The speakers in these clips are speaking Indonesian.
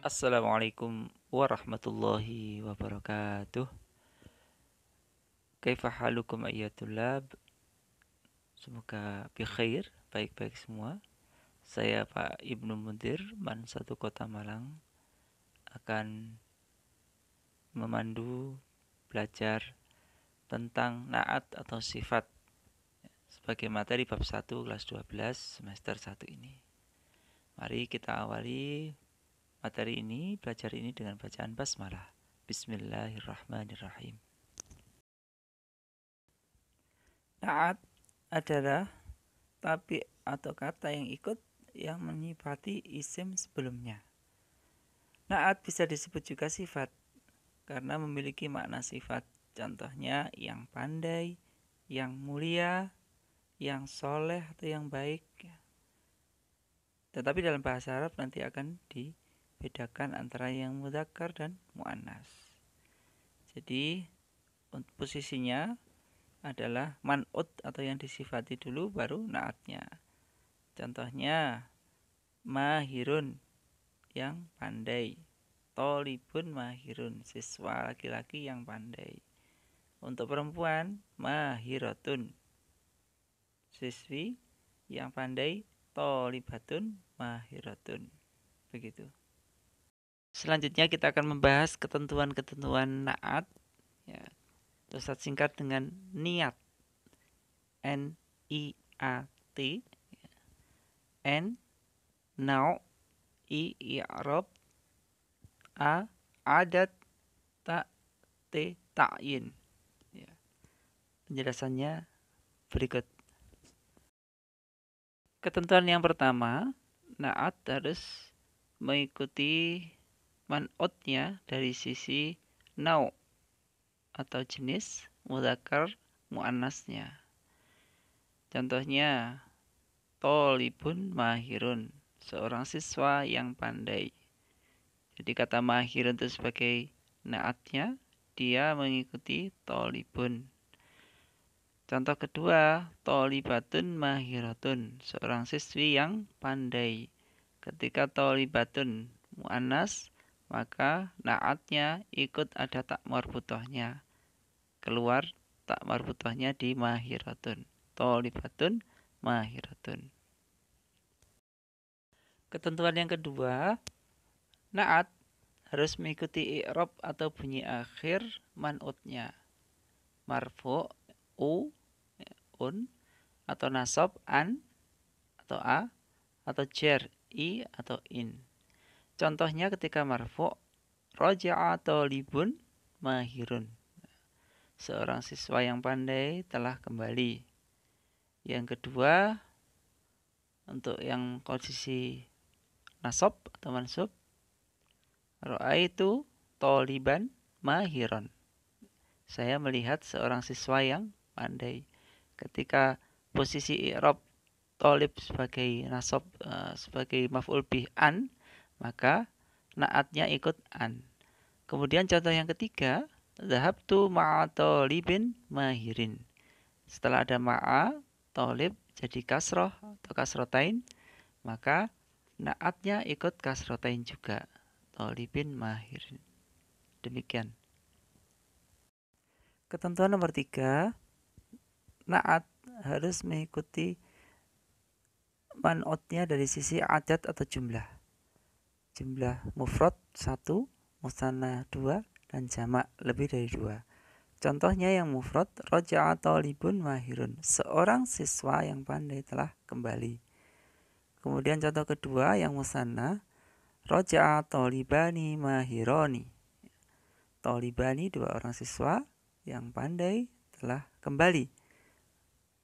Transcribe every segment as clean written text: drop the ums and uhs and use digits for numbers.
Assalamualaikum warahmatullahi wabarakatuh. Kaifa halukum ayyatullab? Semoga bikhair, baik-baik semua. Saya Pak Ibnu Mundir, Man 1 Kota Malang, akan memandu belajar tentang naat atau sifat sebagai materi bab 1 kelas 12 semester 1 ini. Mari kita awali materi ini, belajar ini dengan bacaan basmalah. Bismillahirrahmanirrahim. Naat adalah tapi atau kata yang ikut yang menyifati isim sebelumnya. Naat bisa disebut juga sifat karena memiliki makna sifat. Contohnya yang pandai, yang mulia, yang soleh atau yang baik. Tetapi dalam bahasa Arab nanti akan dibedakan antara yang mudzakkar dan muannas. Jadi untuk posisinya adalah man'ut atau yang disifati dulu baru naatnya. Contohnya mahirun yang pandai, tolibun mahirun siswa laki-laki yang pandai. Untuk perempuan mahiratun siswi yang pandai, tolibatun mahiratun. Begitu. Selanjutnya kita akan membahas ketentuan-ketentuan naat. Ya, Ustaz singkat dengan niat. N-I-A-T. N, nau, I, i'rab, A, adat, ta, T, ta'yin. Ya. Penjelasannya berikut. Ketentuan yang pertama, naat harus mengikuti man'utnya dari sisi nau atau jenis, mudzakkar, muannasnya. Contohnya tolibun mahirun, seorang siswa yang pandai. Jadi kata mahirun itu sebagai naatnya, dia mengikuti tolibun. Contoh kedua, tolibatun mahiratun, seorang siswi yang pandai. Ketika tolibatun muannas, maka naatnya ikut ada tak marbutohnya. Keluar tak marbutohnya di mahiratun. Tolibatun mahiratun. Ketentuan yang kedua, naat harus mengikuti i'rab atau bunyi akhir man'utnya. Marfu, u, un, atau nasab, an, atau a, atau jar, i, atau in. Contohnya ketika marfu, roja'a tolibun mahirun, seorang siswa yang pandai telah kembali. Yang kedua, untuk yang posisi nasab atau mansub, ra'aitu toliban mahiron, saya melihat seorang siswa yang pandai. Ketika posisi i'rab tolib sebagai nasab, sebagai maf'ul bih an, maka naatnya ikut an. Kemudian contoh yang ketiga, dhahabtu ma'a tolibin mahirin. Setelah ada ma'a, tolib jadi kasroh atau kasrotain, maka naatnya ikut kasrotain juga. Tolibin mahirin. Demikian. Ketentuan nomor 3, naat harus mengikuti man'utnya dari sisi adat atau jumlah. Jumlah mufrad 1, musanna 2, dan jamak lebih dari 2. Contohnya yang mufrad, roja'a tolibun mahirun, seorang siswa yang pandai telah kembali. Kemudian contoh kedua yang musanna, roja'a tolibani mahironi, tolibani dua orang siswa yang pandai telah kembali.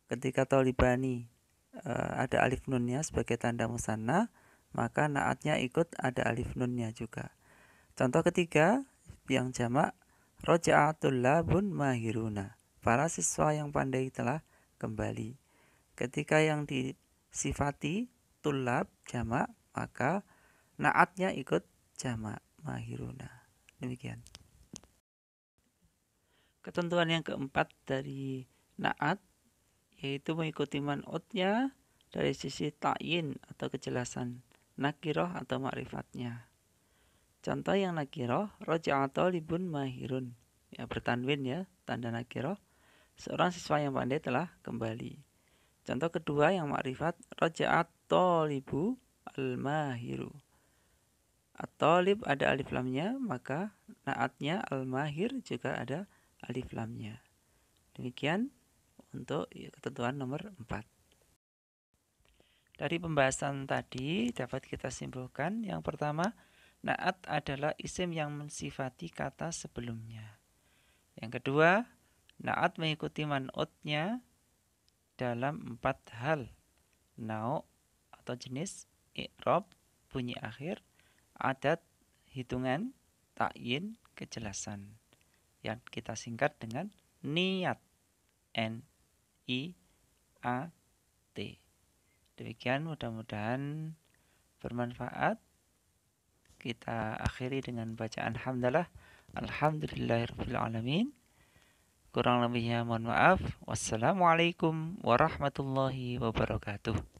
Ketika tolibani ada alif nunnya sebagai tanda musanna, maka naatnya ikut ada alif nunnya juga. Contoh ketiga yang jamak, roja'atul labun mahiruna, para siswa yang pandai telah kembali. Ketika yang disifati tulab jamak, maka naatnya ikut jamak mahiruna. Demikian. Ketentuan yang keempat dari naat yaitu mengikuti man'utnya dari sisi ta'yin atau kejelasan, nakiroh atau ma'rifatnya. Contoh yang nakiroh, roja'a talibun mahirun. Ya, bertanwin ya, tanda nakiroh. Seorang siswa yang pandai telah kembali. Contoh kedua yang ma'rifat, roja'a talibu al-mahiru. At-talib ada alif lamnya, maka naatnya al-mahir juga ada alif lamnya. Demikian untuk ketentuan nomor 4. Dari pembahasan tadi dapat kita simpulkan yang pertama, naat adalah isim yang mensifati kata sebelumnya. Yang kedua, naat mengikuti man'utnya dalam 4 hal. Nau' atau jenis, i'rab, bunyi akhir, adat, hitungan, ta'yin, kejelasan. Yang kita singkat dengan niat. N-I-A-T. Demikian, mudah-mudahan bermanfaat. Kita akhiri dengan bacaan hamdalah. Alhamdulillahirabbil alamin. Kurang lebihnya mohon maaf. Wassalamualaikum warahmatullahi wabarakatuh.